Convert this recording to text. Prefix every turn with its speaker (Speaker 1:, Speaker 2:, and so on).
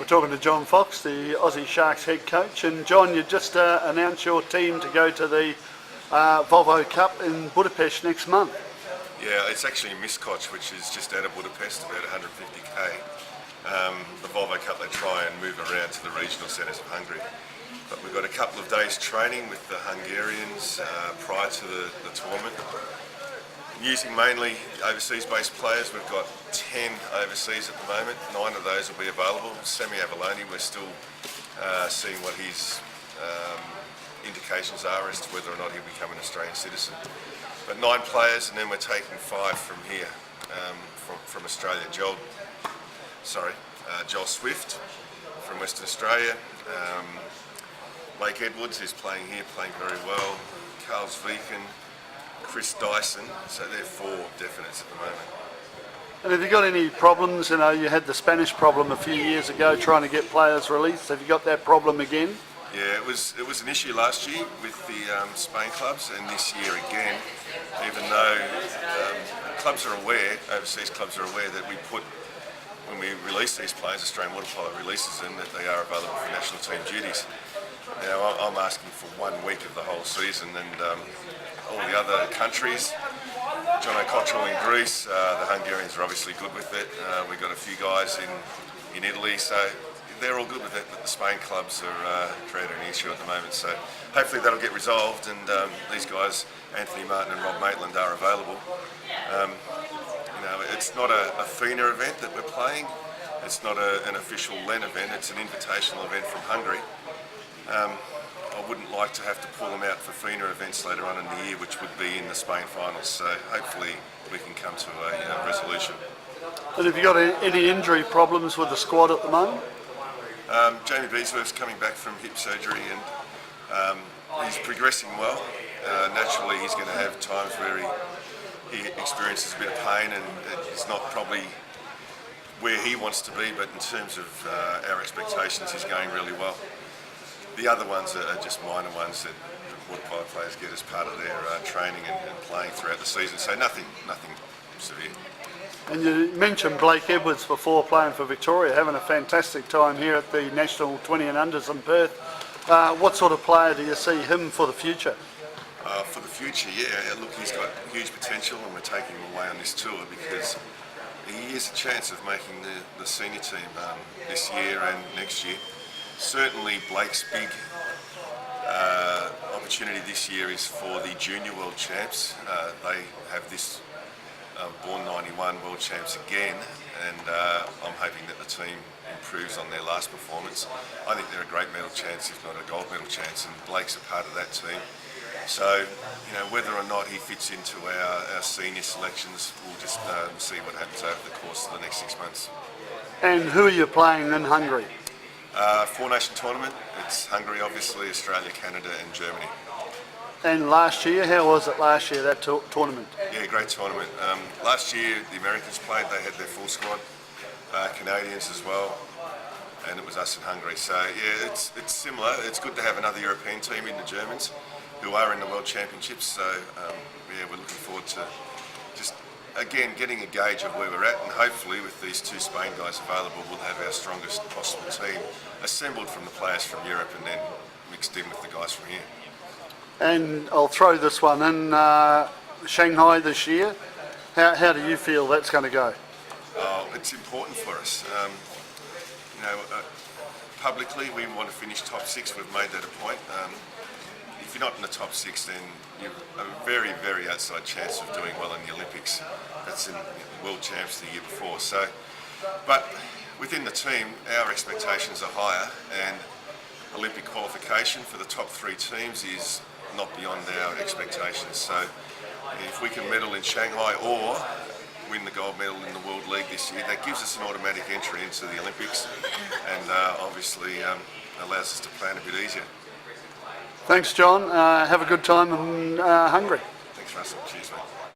Speaker 1: We're talking to John Fox, the Aussie Sharks head coach. And John, you just announced your team to go to the Volvo Cup in Budapest next month.
Speaker 2: Yeah, it's actually Miskolc, which is just out of Budapest, about 150k. The Volvo Cup, they try and move around to the regional centres of Hungary. But we've got a couple of days training with the Hungarians prior to the tournament. Using mainly overseas-based players. We've got 10 overseas at the moment. 9 of those will be available. Semi Avalone, we're still seeing what his indications are as to whether or not he'll become an Australian citizen. But 9 players, and then we're taking 5 from here, from Australia. Joel Swift from Western Australia. Blake Edwards is playing here, playing very well. Carl Zwieken, Chris Dyson, so they're 4 definites at the moment.
Speaker 1: And have you got any problems? You know, you had the Spanish problem a few years ago trying to get players released. Have you got that problem again?
Speaker 2: Yeah, it was an issue last year with the Spain clubs, and this year again, even though clubs are aware, overseas clubs are aware that when we release these players, Australian Water Polo releases them, that they are available for national team duties. Now, I'm asking for 1 week of the whole season, and all the other countries, John O'Cottrell in Greece, the Hungarians are obviously good with it. We've got a few guys in Italy, so they're all good with it, but the Spain clubs are creating an issue at the moment. So hopefully that'll get resolved, and these guys, Anthony Martin and Rob Maitland, are available. It's not a FINA event that we're playing. It's not an official LEN event. It's an invitational event from Hungary. I wouldn't like to have to pull them out for FINA events later on in the year, which would be in the Spain finals. So hopefully we can come to a resolution.
Speaker 1: And have you got any injury problems with the squad at the moment?
Speaker 2: Jamie Beesworth's coming back from hip surgery, and he's progressing well. Naturally, he's going to have times where he experiences a bit of pain, and it's not probably where he wants to be, but in terms of our expectations, he's going really well. The other ones are just minor ones that water polo players get as part of their training and playing throughout the season, so nothing severe.
Speaker 1: And you mentioned Blake Edwards before, playing for Victoria, having a fantastic time here at the National 20 and Unders in Perth. What sort of player do you see him for the future?
Speaker 2: For the future, yeah, look, he's got huge potential, and we're taking him away on this tour because he has a chance of making the senior team this year and next year. Certainly Blake's big opportunity this year is for the Junior World Champs. They have this Born 91 World Champs again, and I'm hoping that the team improves on their last performance. I think they're a great medal chance, if not a gold medal chance, and Blake's a part of that team. So, whether or not he fits into our senior selections, we'll just see what happens over the course of the next 6 months.
Speaker 1: And who are you playing in Hungary?
Speaker 2: 4-nation tournament. It's Hungary, obviously, Australia, Canada and Germany.
Speaker 1: And last year, how was it last year, that tournament?
Speaker 2: Yeah, great tournament. Last year the Americans played, they had their full squad, Canadians as well, and it was us in Hungary. So yeah, it's similar. It's good to have another European team in the Germans who are in the World Championships. So yeah, we're looking forward to just again getting a gauge of where we're at, and hopefully with these 2 Spain guys available, we'll have our strongest possible team assembled from the players from Europe and then mixed in with the guys from here. And
Speaker 1: I'll throw this one in, Shanghai this year. How do you feel that's going to go?
Speaker 2: It's important for us. Publicly we want to finish top 6. We've made that a point. If you're not in the top 6, then you've a very, very outside chance of doing well in the Olympics. That's in World Champs the year before. So, but within the team, our expectations are higher, and Olympic qualification for the top 3 teams is not beyond our expectations. So if we can medal in Shanghai or win the gold medal in the World League this year, that gives us an automatic entry into the Olympics, and obviously allows us to plan a bit easier.
Speaker 1: Thanks, John. Have a good time in Hungary.
Speaker 2: Thanks, Russell. Cheers, mate.